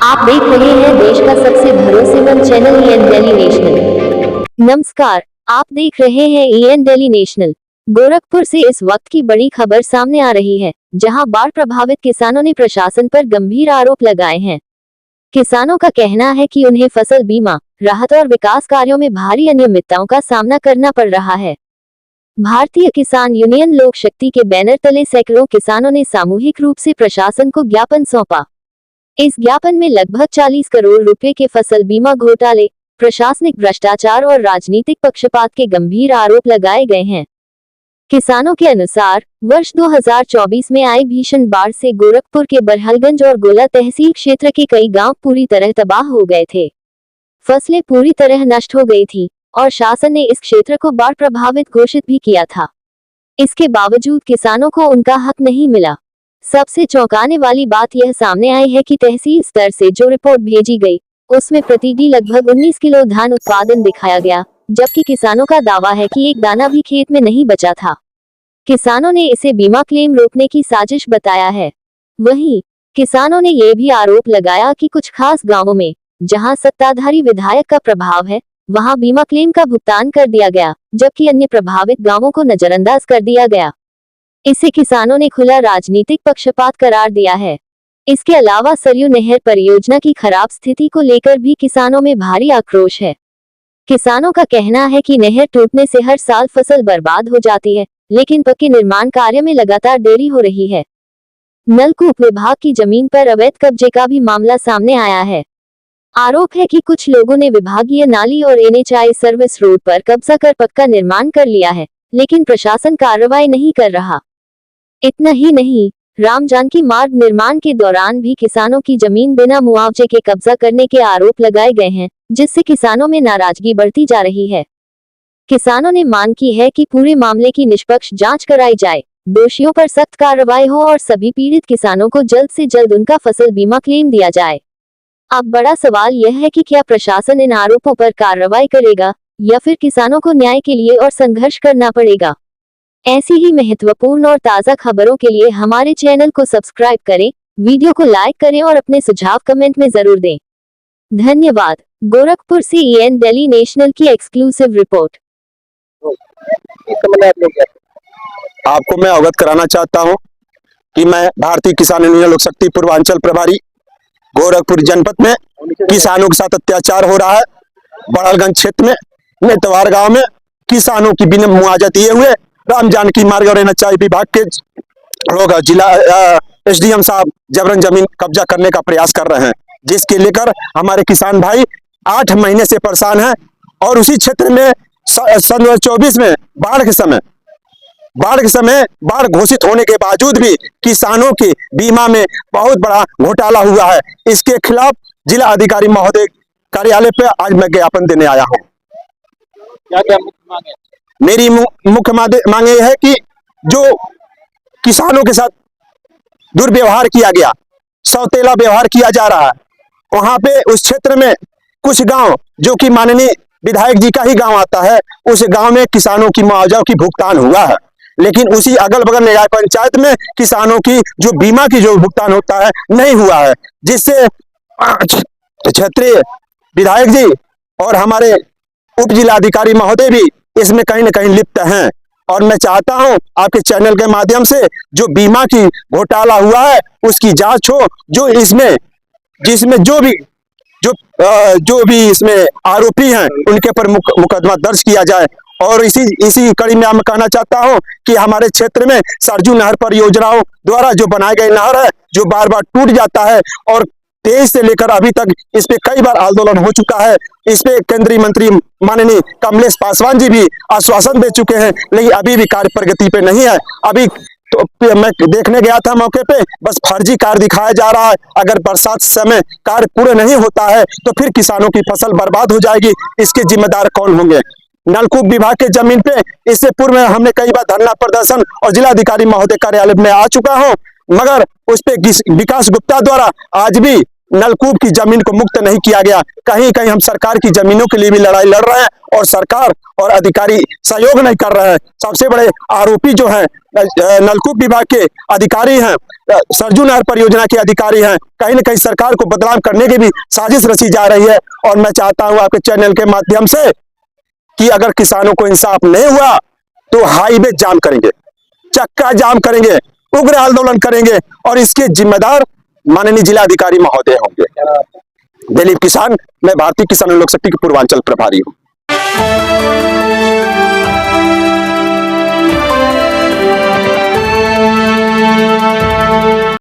आप देख रहे हैं देश का सबसे भरोसेमंद चैनल EN दिल्ली नेशनल। नमस्कार, आप देख रहे हैं EN दिल्ली नेशनल। गोरखपुर से इस वक्त की बड़ी खबर सामने आ रही है, जहां बाढ़ प्रभावित किसानों ने प्रशासन पर गंभीर आरोप लगाए हैं। किसानों का कहना है कि उन्हें फसल बीमा, राहत और विकास कार्यों में भारी अनियमितताओं का सामना करना पड़ रहा है। भारतीय किसान यूनियन लोक शक्ति के बैनर तले सैकड़ों किसानों ने सामूहिक रूप से प्रशासन को ज्ञापन सौंपा। इस ज्ञापन में लगभग 40 करोड़ रुपए के फसल बीमा घोटाले, प्रशासनिक भ्रष्टाचार और राजनीतिक पक्षपात के गंभीर आरोप लगाए गए हैं। किसानों के अनुसार वर्ष 2024 में आई भीषण बाढ़ से गोरखपुर के बरहलगंज और गोला तहसील क्षेत्र के कई गांव पूरी तरह तबाह हो गए थे। फसलें पूरी तरह नष्ट हो गई थी और शासन ने इस क्षेत्र को बाढ़ प्रभावित घोषित भी किया था। इसके बावजूद किसानों को उनका हक नहीं मिला। सबसे चौंकाने वाली बात यह सामने आई है कि तहसील स्तर से जो रिपोर्ट भेजी गई, उसमें प्रतिदिन लगभग 19 किलो धान उत्पादन दिखाया गया, जबकि किसानों का दावा है कि एक दाना भी खेत में नहीं बचा था। किसानों ने इसे बीमा क्लेम रोकने की साजिश बताया है। वहीं किसानों ने यह भी आरोप लगाया कि कुछ खास गांवों में, जहां सत्ताधारी विधायक का प्रभाव है, वहां बीमा क्लेम का भुगतान कर दिया गया, जबकि अन्य प्रभावित गांवों को नजरअंदाज कर दिया गया। इसे किसानों ने खुला राजनीतिक पक्षपात करार दिया है। इसके अलावा सरयू नहर परियोजना की खराब स्थिति को लेकर भी किसानों में भारी आक्रोश है। किसानों का कहना है कि नहर टूटने से हर साल फसल बर्बाद हो जाती है, लेकिन पक्के निर्माण कार्य में लगातार देरी हो रही है। नलकूप विभाग की जमीन पर अवैध कब्जे का भी मामला सामने आया है। आरोप है कि कुछ लोगों ने विभागीय नाली और NHI सर्विस रोड पर कब्जा कर पक्का निर्माण कर लिया है, लेकिन प्रशासन कार्रवाई नहीं कर रहा। इतना ही नहीं, राम जानकी मार्ग निर्माण के दौरान भी किसानों की जमीन बिना मुआवजे के कब्जा करने के आरोप लगाए गए हैं, जिससे किसानों में नाराजगी बढ़ती जा रही है। किसानों ने मांग की है कि पूरे मामले की निष्पक्ष जांच कराई जाए, दोषियों पर सख्त कार्रवाई हो और सभी पीड़ित किसानों को जल्द से जल्द उनका फसल बीमा क्लेम दिया जाए। अब बड़ा सवाल यह है कि क्या प्रशासन इन आरोपों पर कार्रवाई करेगा या फिर किसानों को न्याय के लिए और संघर्ष करना पड़ेगा। ऐसी ही महत्वपूर्ण और ताज़ा खबरों के लिए हमारे चैनल को सब्सक्राइब करें, वीडियो को लाइक करें और अपने सुझाव कमेंट में जरूर दें। धन्यवाद। गोरखपुर से EN दिल्ली नेशनल की एक्सक्लूसिव रिपोर्ट। आपको मैं अवगत कराना चाहता हूं कि मैं भारतीय किसान यूनियन लोक शक्ति पूर्वांचल प्रभारी गोरखपुर जनपद में किसानों के साथ अत्याचार हो रहा है। बड़हलगंज क्षेत्र में नेतवार गांव में किसानों की बिना मुआवजा दिए हुए राम जानकी मार्ग और NHI विभाग के लोग जिला SDM साहब जबरन जमीन कब्जा करने का प्रयास कर रहे हैं, जिसके लेकर हमारे किसान भाई 8 महीने से परेशान हैं। और उसी क्षेत्र में सन 2024 में बाढ़ के समय बाढ़ घोषित होने के बावजूद भी किसानों के बीमा में बहुत बड़ा घोटाला हुआ है। इसके खिलाफ जिला अधिकारी महोदय कार्यालय पे आज मैं ज्ञापन देने आया हूँ। क्या मुख्य मांग है? मेरी मुख्य मांग यह है कि जो किसानों के साथ दुर्व्यवहार किया गया, सौतेला व्यवहार किया जा रहा है, वहां पे उस क्षेत्र में कुछ गांव जो कि माननीय विधायक जी का ही गांव आता है, उस गांव में किसानों की मुआवजा की भुगतान हुआ है, लेकिन उसी अगल बगल न्याय पंचायत में किसानों की जो बीमा की जो भुगतान होता है नहीं हुआ है, जिससे क्षेत्रीय विधायक जी और हमारे उप जिलाधिकारी महोदय भी इसमें कहीं न कहीं लिप्त हैं। और मैं चाहता हूं आपके चैनल के माध्यम से जो बीमा की घोटाला हुआ है उसकी जांच हो, जो इसमें जिसमें जो भी इसमें आरोपी हैं उनके पर मुकदमा दर्ज किया जाए। और इसी कड़ी में मैं कहना चाहता हूं कि हमारे क्षेत्र में सरयू नहर परियोजनाओं द्वारा जो बनाए गए नहर है, जो बार बार टूट जाता है और 23 से लेकर अभी तक इस पे कई बार आंदोलन हो चुका है। इस पे केंद्रीय मंत्री माननीय कमलेश पासवान जी भी आश्वासन दे चुके हैं, लेकिन अभी भी कार्य प्रगति पे नहीं है। अभी तो मैं देखने गया था मौके पे, बस फर्जी कार्य दिखाया जा रहा है। अगर बरसात समय कार्य पूरे नहीं होता है तो फिर किसानों की फसल बर्बाद हो जाएगी। इसके जिम्मेदार कौन होंगे? नलकूप विभाग के जमीन पे इससे पूर्व में हमने कई बार धरना प्रदर्शन और जिलाधिकारी महोदय कार्यालय में आ चुका हूं, मगर उस पे विकास गुप्ता द्वारा आज भी नलकूप की जमीन को मुक्त नहीं किया गया। कहीं कहीं हम सरकार की जमीनों के लिए भी लड़ाई लड़ रहे हैं और सरकार और अधिकारी सहयोग नहीं कर रहे हैं। सबसे बड़े आरोपी जो हैं नलकूप विभाग के अधिकारी हैं, सरजू नहर परियोजना के अधिकारी हैं। कहीं न कहीं सरकार को बदनाम करने की भी साजिश रची जा रही है। और मैं चाहता हूं आपके चैनल के माध्यम से कि अगर किसानों को इंसाफ नहीं हुआ तो हाईवे जाम करेंगे, चक्का जाम करेंगे, उग्र आंदोलन करेंगे और इसके जिम्मेदार माननीय जिलाधिकारी महोदय होंगे। दिलीप किसान, मैं भारतीय किसान लोक शक्ति के पूर्वांचल प्रभारी हूँ।